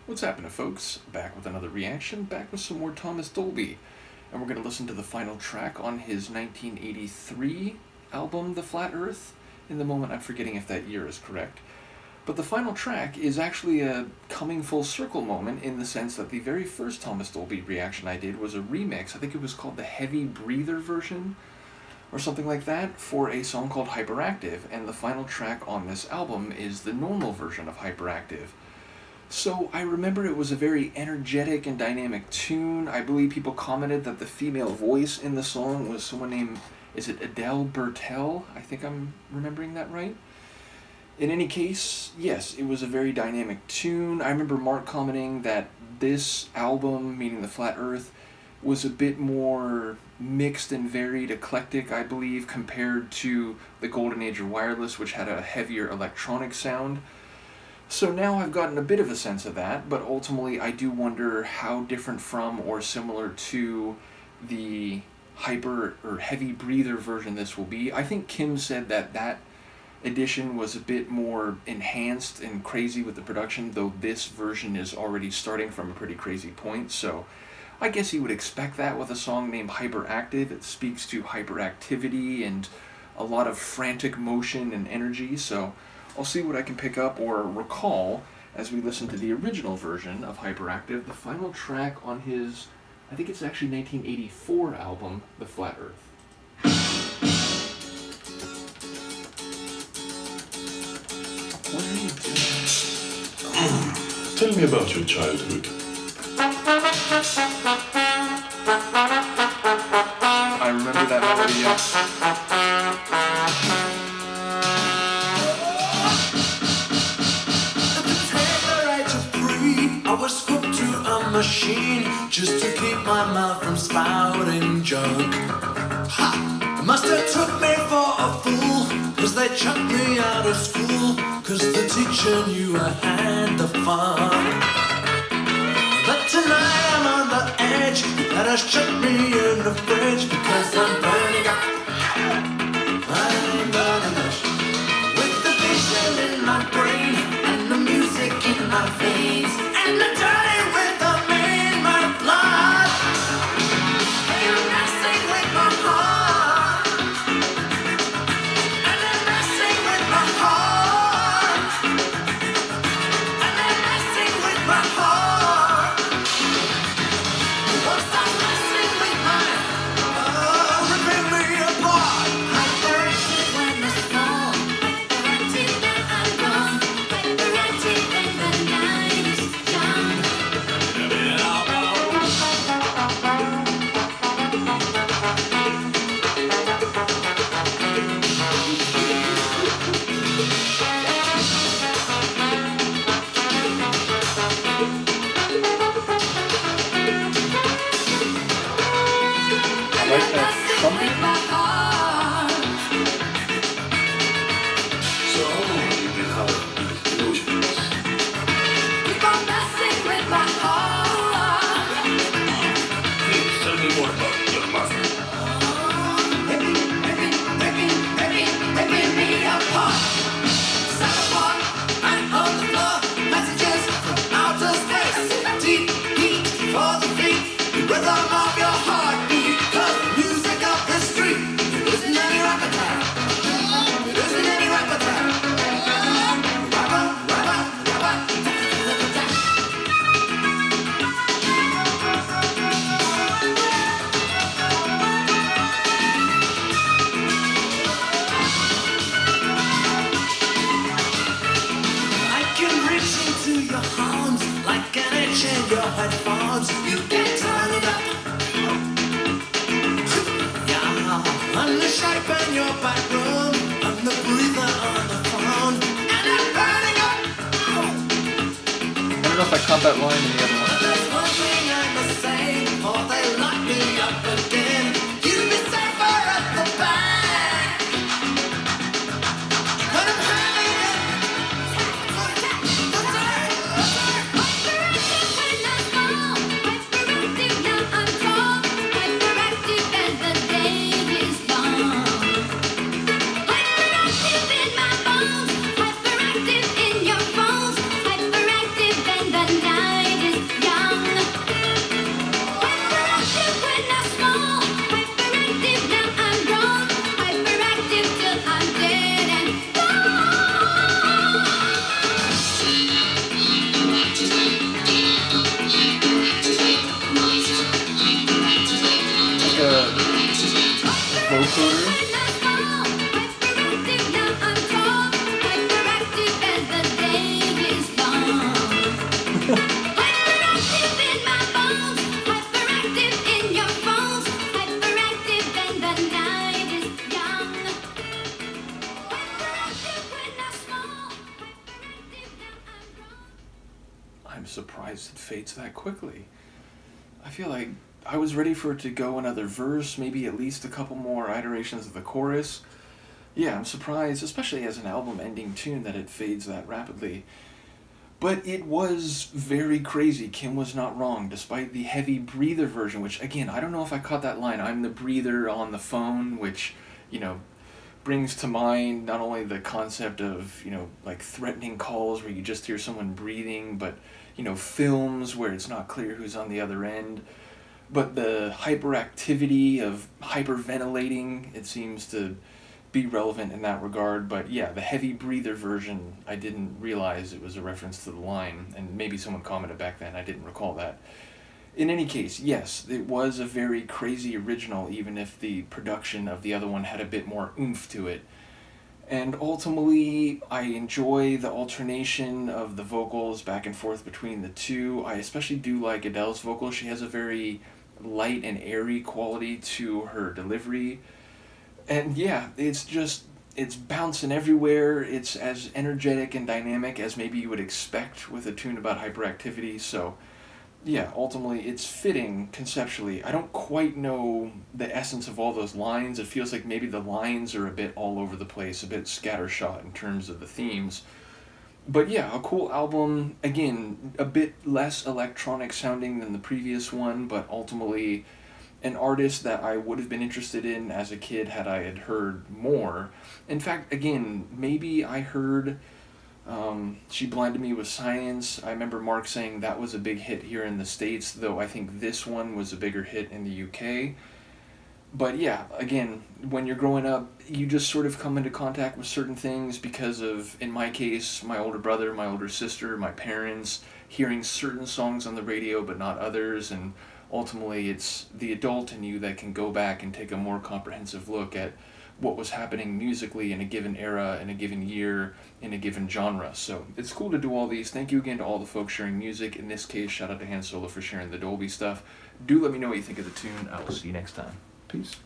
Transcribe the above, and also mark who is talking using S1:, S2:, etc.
S1: What's happening, folks? Back with another reaction, back with some more Thomas Dolby. And we're going to listen to the final track on his 1983 album, The Flat Earth. In the moment, I'm forgetting if that year is correct. But the final track is actually a coming full circle moment in the sense that the very first Thomas Dolby reaction I did was a remix. I think it was called the Heavy Breather version, or something like that, for a song called Hyperactive. And the final track on this album is the normal version of Hyperactive. So I remember it was a very energetic and dynamic tune. I believe people commented that the female voice in the song was someone named, is it Adele Bertel? I think I'm remembering that right. In any case, yes, it was a very dynamic tune. I remember Mark commenting that this album, meaning The Flat Earth, was a bit more mixed and varied, eclectic, I believe, compared to the Golden Age of Wireless, which had a heavier electronic sound. So now I've gotten a bit of a sense of that, but ultimately I do wonder how different from or similar to the hyper or heavy breather version this will be. I think Kim said that that edition was a bit more enhanced and crazy with the production, though this version is already starting from a pretty crazy point, so I guess you would expect that with a song named Hyperactive. It speaks to hyperactivity and a lot of frantic motion and energy, so I'll see what I can pick up or recall as we listen to the original version of Hyperactive, the final track on his, I think it's actually 1984 album, The Flat Earth. What are you doing?
S2: Tell me about your childhood.
S1: I remember that melody, yeah.
S3: I was hooked to a machine just to keep my mouth from spouting junk. Ha! The master took me for a fool, cause they chucked me out of school, cause the teacher knew I had the fun. But tonight I'm on the edge, that has shut me in the fridge, because I'm burning up. I'm burning up. With the vision in my brain and the music in my veins. And the dirty rhythm in my blood. You're messing with my heart. And they're messing with my heart. And they're messing with my heart. Won't stop messing with my heart. Ripping me apart. Hyperactive when the storm. Hyperactive when I'm gone. Hyperactive when the night is young.
S1: Like that trumpet?
S2: So how long have you been having illusions?
S3: Keep on messing with my heart.
S2: Please tell me more about your mother.
S3: Ripping me apart. Set apart, I'm on the floor. Messages from outer space. Deep heat for the feet. The rhythm of your heartbeat. 'Cause the music of the street. It isn't any repertoire. It isn't any repertoire. Rapper. I can reach into your arms like an itch in your headphones. You can turn it up. Yeah, and the shape in your back room, and the breather on the phone, and I'm burning up.
S1: I don't know if I caught that line in the other one.
S3: There's one thing I must say before they lock me up again. You'd be safer at the back. But I'm hanging in.
S4: Hyperactive as the day is long. Hyperactive in my bones. Hyperactive in your bones. Hyperactive and the night
S1: Like a vocoder. I'm surprised it fades that quickly. I feel like I was ready for it to go another verse, maybe at least a couple more iterations of the chorus. Yeah, I'm surprised, especially as an album-ending tune, that it fades that rapidly. But it was very crazy. Kim was not wrong, despite the heavy breather version, which, again, I don't know if I caught that line. I'm the breather on the phone, which, brings to mind not only the concept of, like threatening calls where you just hear someone breathing, but, films where it's not clear who's on the other end. But the hyperactivity of hyperventilating, it seems to be relevant in that regard. But yeah, the heavy breather version, I didn't realize it was a reference to the line, and maybe someone commented back then, I didn't recall that. In any case, yes, it was a very crazy original, even if the production of the other one had a bit more oomph to it. And ultimately, I enjoy the alternation of the vocals back and forth between the two. I especially do like Adele's vocal. She has a very light and airy quality to her delivery. And yeah, it's bouncing everywhere. It's as energetic and dynamic as maybe you would expect with a tune about hyperactivity. So yeah, ultimately it's fitting conceptually. I don't quite know the essence of all those lines. It feels like maybe the lines are a bit all over the place, a bit scattershot in terms of the themes. But yeah, a cool album. Again, a bit less electronic sounding than the previous one, but ultimately an artist that I would have been interested in as a kid had I had heard more. In fact, again, maybe I heard She Blinded Me with Science. I remember Mark saying that was a big hit here in the States, though I think this one was a bigger hit in the UK. But yeah, again, when you're growing up, you just sort of come into contact with certain things because of, in my case, my older brother, my older sister, my parents, hearing certain songs on the radio but not others, and ultimately it's the adult in you that can go back and take a more comprehensive look at what was happening musically in a given era, in a given year, in a given genre. So it's cool to do all these. Thank you again to all the folks sharing music. In this case, shout out to Han Solo for sharing the Dolby stuff. Do let me know what you think of the tune. I will see you next time. Peace.